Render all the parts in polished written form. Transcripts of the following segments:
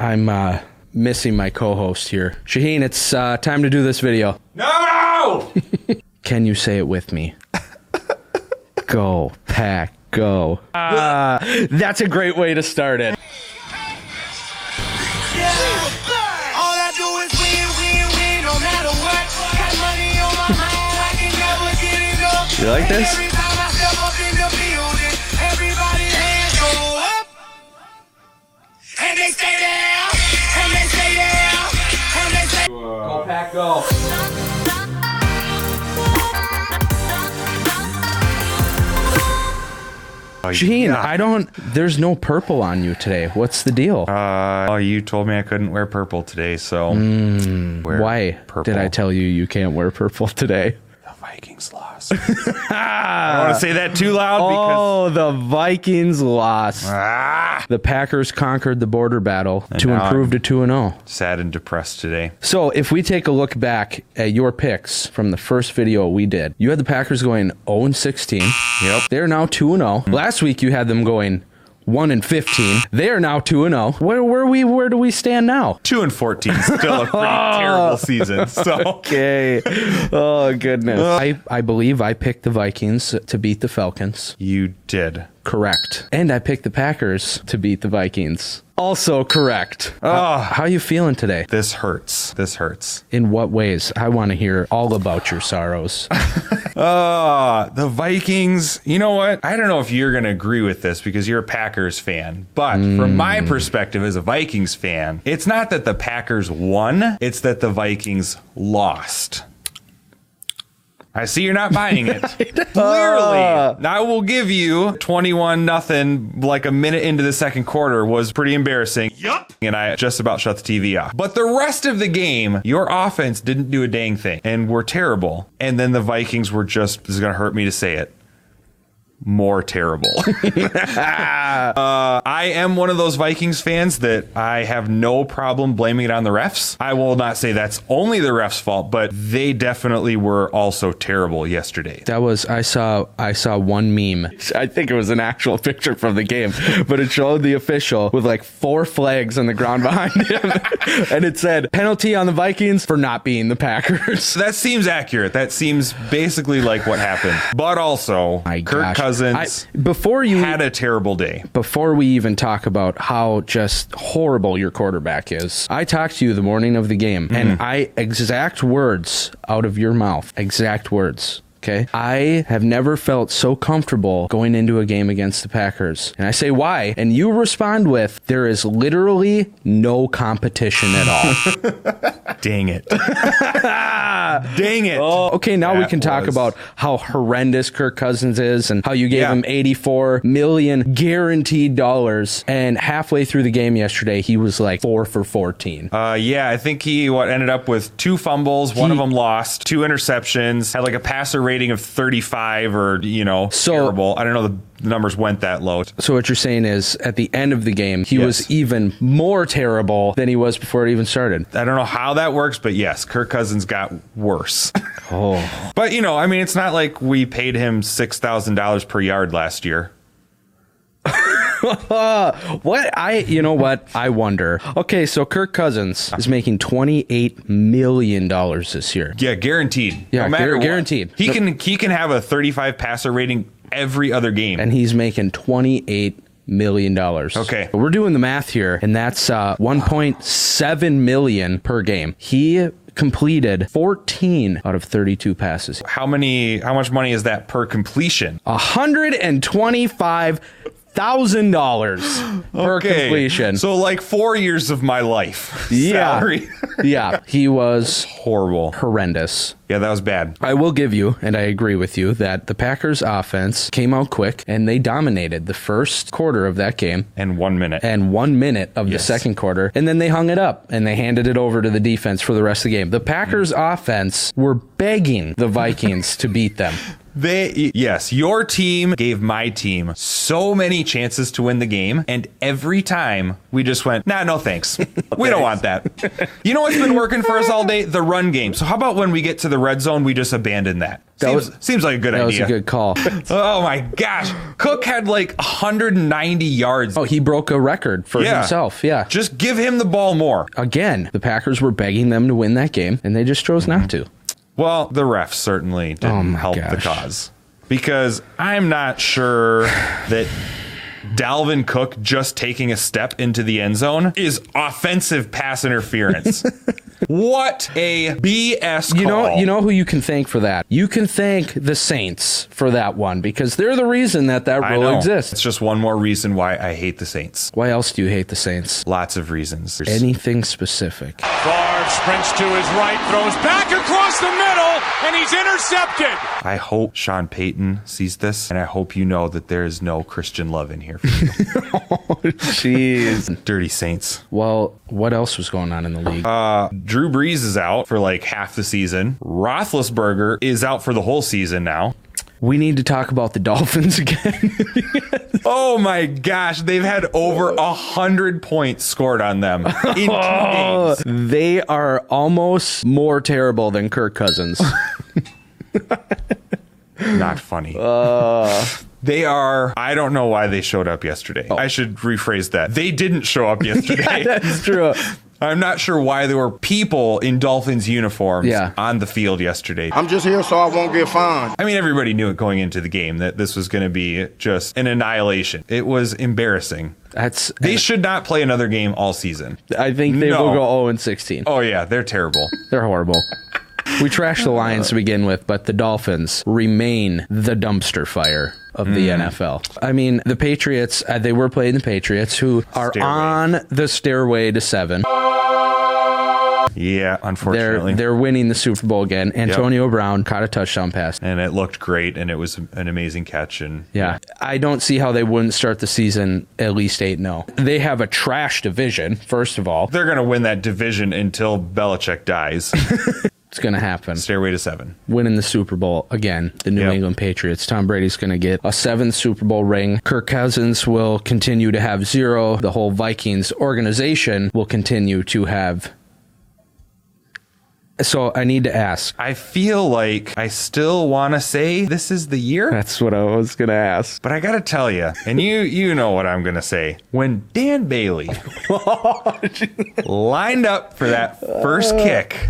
I'm missing my co-host here. Shaheen, it's time to do this video. No! Can you say it with me? Go, Pack, go. That's a great way to start it. You like this? Go, Pack, go. Shaheen, there's no purple on you today. What's the deal? You told me I couldn't wear purple today, so why purple. did I tell you can't wear purple today? The Vikings lost. I don't want to say that too loud because... the Vikings lost. The Packers conquered the border battle to improve to 2-0. Sad and depressed today. So if we take a look back at your picks from the first video we did, you had the Packers going 0-16. Yep. They're now 2-0. Last week you had them going 1-15. They are now 2-0. Where do we stand now? 2-14. Still a pretty terrible season. So okay. Oh goodness. I believe I picked the Vikings to beat the Falcons. You did. Correct. And I picked the Packers to beat the Vikings. Also correct. How are you feeling today? This hurts. This hurts. In what ways? I want to hear all about your sorrows. The Vikings, you know what? I don't know if you're going to agree with this because you're a Packers fan, but from my perspective as a Vikings fan, it's not that the Packers won, it's that the Vikings lost. I see you're not buying it. Clearly. I will give you 21-0, like a minute into the second quarter was pretty embarrassing. Yup. And I just about shut the TV off. But the rest of the game, your offense didn't do a dang thing and were terrible. And then the Vikings were just, this is going to hurt me to say it, more terrible. I am one of those Vikings fans that I have no problem blaming it on the refs. I will not say that's only the refs' fault, but they definitely were also terrible yesterday. That was, I saw one meme. I think it was an actual picture from the game, but it showed the official with like 4 flags on the ground behind him. And it said, penalty on the Vikings for not being the Packers. That seems accurate. That seems basically like what happened. But also, Kirk Cousins had a terrible day. Before we even talk about how just horrible your quarterback is, I talked to you the morning of the game, and exact words out of your mouth, exact words. Okay. I have never felt so comfortable going into a game against the Packers. And I say, why? And you respond with, there is literally no competition at all. Dang it. Dang it. Oh, okay, now we can talk about how horrendous Kirk Cousins is and how you gave him $84 million guaranteed dollars. And halfway through the game yesterday, he was like 4 for 14. Yeah, I think he ended up with 2 fumbles. One of them lost, 2 interceptions, had like a passer rating of 35 or, terrible. I don't know the numbers went that low. So what you're saying is at the end of the game, he was even more terrible than he was before it even started. I don't know how that works, but yes, Kirk Cousins got worse. But, it's not like we paid him $6,000 per yard last year. I wonder. Okay, so Kirk Cousins is making $28 million this year. Yeah, guaranteed. Yeah, no matter guaranteed. What. He can have a 35 passer rating every other game, and he's making $28 million. Okay, we're doing the math here, and that's 1.7 million per game. He completed 14 out of 32 passes. How much money is that per completion? $125,000 per completion. So like 4 years of my life. Salary. Yeah, he was horrendous. Yeah, that was bad. I will give you, and I agree with you, that the Packers offense came out quick and they dominated the first quarter of that game. And 1 minute. And 1 minute of the second quarter. And then they hung it up and they handed it over to the defense for the rest of the game. The Packers offense were begging the Vikings to beat them. Yes, your team gave my team so many chances to win the game, and every time we just went, nah, no thanks. We don't want that. You know what's been working for us all day? The run game. So how about when we get to the red zone, we just abandon that? Seems like a good idea. That was a good call. Oh my gosh. Cook had like 190 yards. Oh, he broke a record for himself. Yeah. Just give him the ball more. Again, the Packers were begging them to win that game, and they just chose not to. Well, the refs certainly didn't help the cause, because I'm not sure that Dalvin Cook just taking a step into the end zone is offensive pass interference. What a BS call. You know who you can thank for that? You can thank the Saints for that one, because they're the reason that rule exists. It's just one more reason why I hate the Saints. Why else do you hate the Saints? Lots of reasons. Anything specific? Favre sprints to his right, throws back across the middle, and he's intercepted. I hope Sean Payton sees this, and I hope you know that there is no Christian love in here for you. Oh, jeez. Dirty Saints. Well, what else was going on in the league? Drew Brees is out for like half the season. Roethlisberger is out for the whole season now. We need to talk about the Dolphins again. Oh my gosh, they've had over 100 points scored on them in 2 games. They are almost more terrible than Kirk Cousins. Not funny. They are. I don't know why they showed up yesterday. I should rephrase that. They didn't show up yesterday. Yeah, that's true. I'm not sure why there were people in Dolphins uniforms on the field yesterday. I'm just here so I won't get fined. I mean, everybody knew it going into the game that this was going to be just an annihilation. It was embarrassing. They should not play another game all season. I think they will go 0-16. Oh, yeah. They're terrible. They're horrible. We trashed the Lions to begin with, but the Dolphins remain the dumpster fire of the NFL. I mean, the Patriots, they were playing the Patriots, who are on the stairway to 7. Yeah, unfortunately. They're winning the Super Bowl again. Antonio Brown caught a touchdown pass. And it looked great, and it was an amazing catch. And I don't see how they wouldn't start the season at least 8-0. They have a trash division, first of all. They're going to win that division until Belichick dies. It's going to happen. Stairway to 7. Winning the Super Bowl again, the New England Patriots. Tom Brady's going to get a 7th Super Bowl ring. Kirk Cousins will continue to have 0. The whole Vikings organization will continue to have. So I need to ask. I feel like I still want to say this is the year. That's what I was going to ask. But I got to tell you, and you know what I'm going to say. When Dan Bailey lined up for that first kick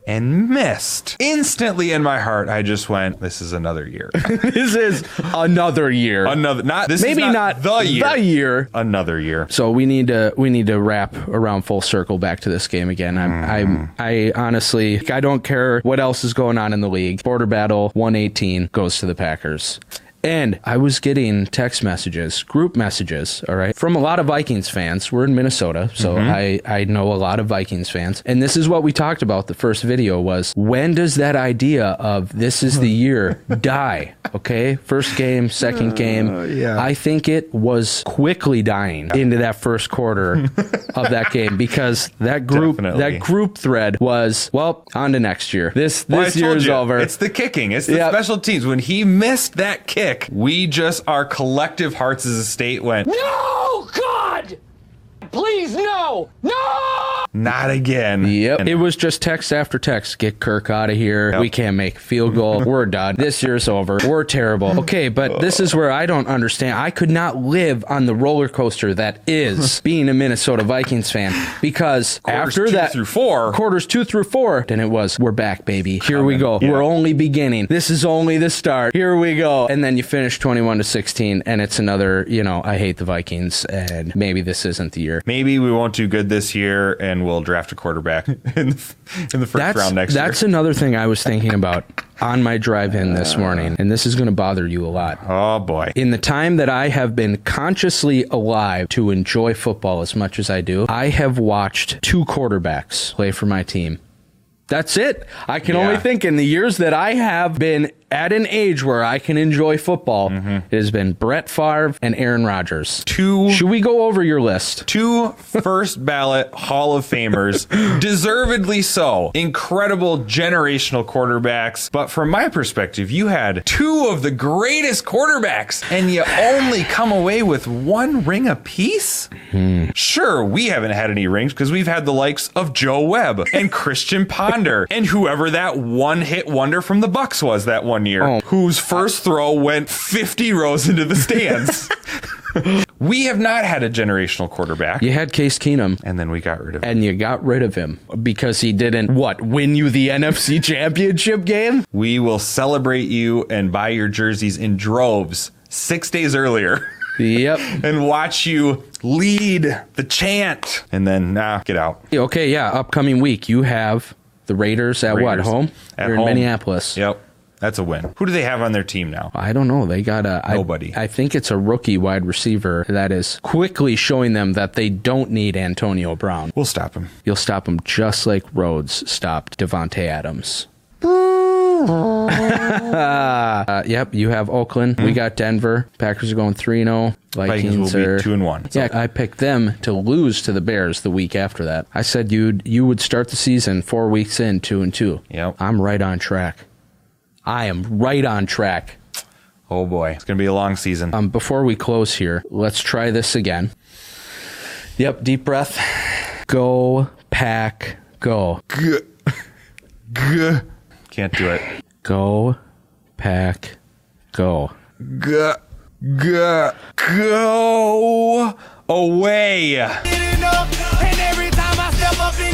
and missed, instantly in my heart, I just went, this is another year. This is another year. Another the year. Another year. So we need to wrap around full circle back to this game again. I honestly, I don't care what else is going on in the league. Border battle 118 goes to the Packers. And I was getting text messages, group messages, all right, from a lot of Vikings fans. We're in Minnesota, so I know a lot of Vikings fans. And this is what we talked about. The first video was, when does that idea of this is the year die? Okay, first game, second game. I think it was quickly dying into that first quarter of that game, because that group thread was, well, on to next year. This year's over. It's the kicking. It's the special teams. When he missed that kick, our collective hearts as a state went, No, God! Please, no! No! Not again. Yep. It was just text after text. Get Kirk out of here. Yep. We can't make a field goal. We're done. This year's over. We're terrible. Okay, but this is where I don't understand. I could not live on the roller coaster that is being a Minnesota Vikings fan, because after that, quarters 2 through 4, then it was, we're back, baby. Here we go. Yeah. We're only beginning. This is only the start. Here we go. And then you finish 21-16, and it's another, I hate the Vikings, and maybe this isn't the year. Maybe we won't do good this year, and we'll draft a quarterback in the first round next year. That's another thing I was thinking about on my drive in this morning, and this is going to bother you a lot. Oh, boy. In the time that I have been consciously alive to enjoy football as much as I do, I have watched 2 quarterbacks play for my team. That's it. I can only think in the years that I have been at an age where I can enjoy football, it has been Brett Favre and Aaron Rodgers. Should we go over your list? 2 first ballot Hall of Famers, deservedly so. Incredible generational quarterbacks. But from my perspective, you had 2 of the greatest quarterbacks, and you only come away with 1 ring apiece? Sure, we haven't had any rings because we've had the likes of Joe Webb and Christian Ponder and whoever that one-hit wonder from the Bucs was that one year, whose first throw went 50 rows into the stands. We have not had a generational quarterback. You had Case Keenum. And then we got rid of him. And you got rid of him because he didn't, win you the NFC Championship game? We will celebrate you and buy your jerseys in droves 6 days earlier. Yep. And watch you lead the chant. And then, get out. Okay, yeah, upcoming week, you have the Raiders at what, home? At They're home. in Minneapolis. Yep. That's a win. Who do they have on their team now? I don't know. They got nobody. I think it's a rookie wide receiver that is quickly showing them that they don't need Antonio Brown. We'll stop him. You'll stop him just like Rhodes stopped Devontae Adams. Yep, you have Oakland. We got Denver. Packers are going 3-0. Vikings will be 2-1. Yeah, I picked them to lose to the Bears the week after that. I said you would start the season 4 weeks in 2-2. Yep. I'm right on track. I am right on track. Oh boy, it's going to be a long season. Before we close here, let's try this again. Yep, deep breath. Go, Pack, go. Can't do it. Go, Pack, go. Go away. And every time I step up in